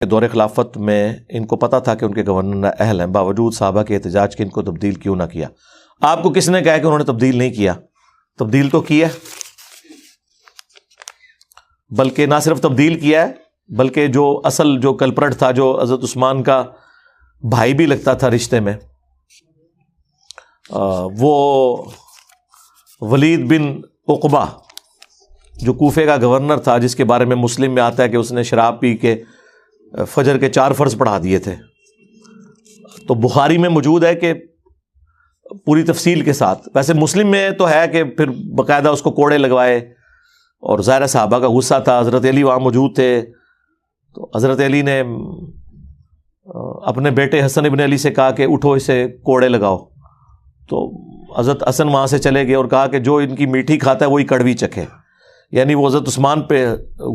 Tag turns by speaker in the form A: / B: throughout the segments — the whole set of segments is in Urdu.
A: دور خلافت میں ان کو پتہ تھا کہ ان کے گورنر اہل ہیں، باوجود صحابہ کے احتجاج کے ان کو تبدیل کیوں نہ کیا؟ آپ کو کس نے کہا کہ انہوں نے تبدیل نہیں کیا؟ تبدیل تو کیا ہے، بلکہ نہ صرف تبدیل کیا ہے بلکہ جو اصل جو کلپرٹ تھا، جو حضرت عثمان کا بھائی بھی لگتا تھا رشتے میں، وہ ولید بن عقبہ جو کوفے کا گورنر تھا، جس کے بارے میں مسلم میں آتا ہے کہ اس نے شراب پی کے فجر کے 4 فرض پڑھا دیے تھے، تو بخاری میں موجود ہے کہ پوری تفصیل کے ساتھ، ویسے مسلم میں تو ہے کہ پھر باقاعدہ اس کو کوڑے لگوائے، اور ظاہر صحابہ کا غصہ تھا، حضرت علی وہاں موجود تھے، تو حضرت علی نے اپنے بیٹے حسن ابن علی سے کہا کہ اٹھو اسے کوڑے لگاؤ، تو حضرت حسن وہاں سے چلے گئے اور کہا کہ جو ان کی میٹھی کھاتا ہے وہی کڑوی چکھے، یعنی وہ حضرت عثمان پہ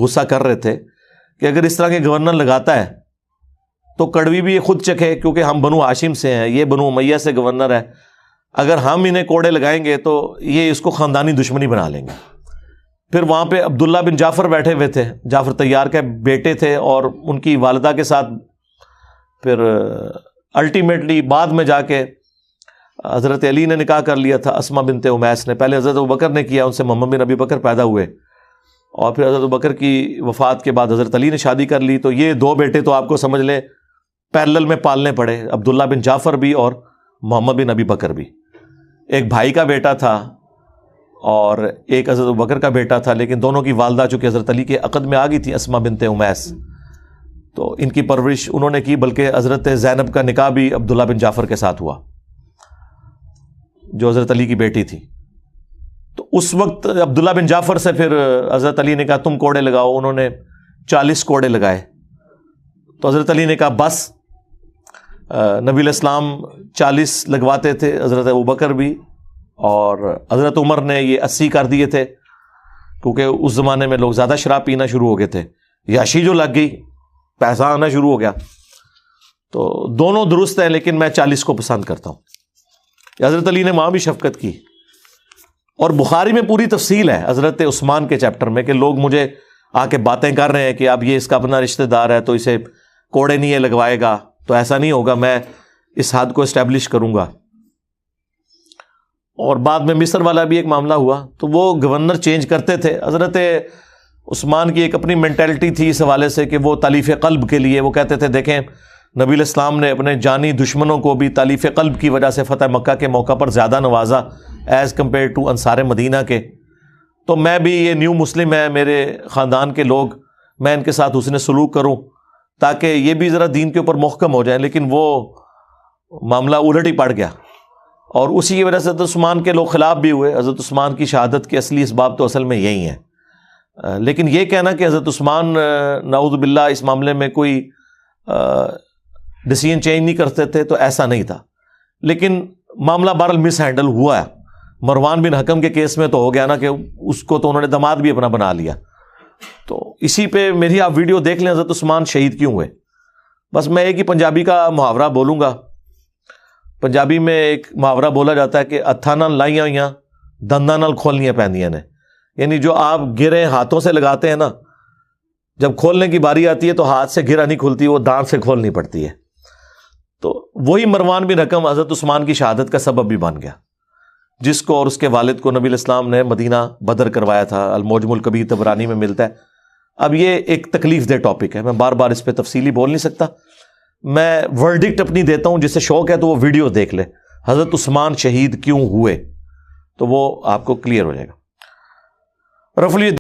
A: غصہ کر رہے تھے کہ اگر اس طرح کے گورنر لگاتا ہے تو کڑوی بھی یہ خود چکھے، کیونکہ ہم بنو ہاشم سے ہیں، یہ بنو امیہ سے گورنر ہے، اگر ہم انہیں کوڑے لگائیں گے تو یہ اس کو خاندانی دشمنی بنا لیں گے۔ پھر وہاں پہ عبداللہ بن جعفر بیٹھے ہوئے تھے، جعفر طیار کے بیٹے تھے، اور ان کی والدہ کے ساتھ پھر الٹیمیٹلی بعد میں جا کے حضرت علی نے نکاح کر لیا تھا اسما بنت امیس نے، پہلے حضرت ابوبکر نے کیا، ان سے محمد بن ابی بکر پیدا ہوئے، اور پھر حضرت ابوبکر کی وفات کے بعد حضرت علی نے شادی کر لی، تو یہ 2 بیٹے تو آپ کو سمجھ لیں پیرلل میں پالنے پڑے، عبداللہ بن جعفر بھی اور محمد بن ابی بکر بھی۔ ایک بھائی کا بیٹا تھا اور ایک حضرت ابوبکر کا بیٹا تھا، لیکن دونوں کی والدہ چونکہ حضرت علی کے عقد میں آ گئی تھی اسما بنت امیس، تو ان کی پرورش انہوں نے کی، بلکہ حضرت زینب کا نکاح بھی عبداللہ بن جعفر کے ساتھ ہوا جو حضرت علی کی بیٹی تھی۔ تو اس وقت عبداللہ بن جعفر سے پھر حضرت علی نے کہا تم کوڑے لگاؤ، انہوں نے 40 کوڑے لگائے، تو حضرت علی نے کہا بس، نبی علیہ السلام 40 لگواتے تھے، حضرت ابوبکر بھی، اور حضرت عمر نے یہ 80 کر دیے تھے، کیونکہ اس زمانے میں لوگ زیادہ شراب پینا شروع ہو گئے تھے، یاشی جو لگ گئی، پیسہ آنا شروع ہو گیا، تو دونوں درست ہیں، لیکن میں 40 کو پسند کرتا ہوں۔ حضرت علی نے وہاں بھی شفقت کی، اور بخاری میں پوری تفصیل ہے حضرت عثمان کے چیپٹر میں کہ لوگ مجھے آ کے باتیں کر رہے ہیں کہ اب یہ اس کا اپنا رشتہ دار ہے تو اسے کوڑے نہیں لگوائے گا، تو ایسا نہیں ہوگا، میں اس حد کو اسٹیبلش کروں گا۔ اور بعد میں مصر والا بھی ایک معاملہ ہوا، تو وہ گورنر چینج کرتے تھے۔ حضرت عثمان کی ایک اپنی مینٹلٹی تھی اس حوالے سے کہ وہ تالیف قلب کے لیے وہ کہتے تھے دیکھیں نبی علیہ السلام نے اپنے جانی دشمنوں کو بھی تالیف قلب کی وجہ سے فتح مکہ کے موقع پر زیادہ نوازا ایز کمپیئر ٹو انصار مدینہ کے، تو میں بھی، یہ نیو مسلم ہے میرے خاندان کے لوگ، میں ان کے ساتھ حسن سلوک کروں تاکہ یہ بھی ذرا دین کے اوپر محکم ہو جائیں، لیکن وہ معاملہ الٹ ہی پڑ گیا، اور اسی کی وجہ سے حضرت عثمان کے لوگ خلاف بھی ہوئے۔ حضرت عثمان کی شہادت کے اصلی اسباب تو اصل میں یہی ہیں، لیکن یہ کہنا کہ حضرت عثمان نعوذ باللہ اس معاملے میں کوئی ڈیسیژن چینج نہیں کرتے تھے، تو ایسا نہیں تھا، لیکن معاملہ بہرحال مس ہینڈل ہوا ہے۔ مروان بن حکم کے کیس میں تو ہو گیا نا کہ اس کو تو انہوں نے داماد بھی اپنا بنا لیا، تو اسی پہ میری آپ ویڈیو دیکھ لیں حضرت عثمان شہید کیوں ہوئے۔ بس میں ایک ہی پنجابی کا محاورہ بولوں گا، پنجابی میں ایک محاورہ بولا جاتا ہے کہ ہتھاں نال لائیاں ہوئیاں دنداں نال کھولنیاں پیندیاں نے، یعنی جو آپ گرے ہاتھوں سے لگاتے ہیں نا، جب کھولنے کی باری آتی ہے تو ہاتھ سے گرہ نہیں کھلتی، وہ دانت سے کھولنی پڑتی ہے۔ تو وہی مروان بن حکم حضرت عثمان کی شہادت کا سبب بھی بن گیا، جس کو اور اس کے والد کو نبی علیہ السلام نے مدینہ بدر کروایا تھا، المعجم الکبیر طبرانی میں ملتا ہے۔ اب یہ ایک تکلیف دہ ٹاپک ہے، میں بار بار اس پہ تفصیلی بول نہیں سکتا، میں ورڈکٹ اپنی دیتا ہوں، جسے شوق ہے تو وہ ویڈیو دیکھ لے حضرت عثمان شہید کیوں ہوئے، تو وہ آپ کو کلیئر ہو جائے گا۔ رفلی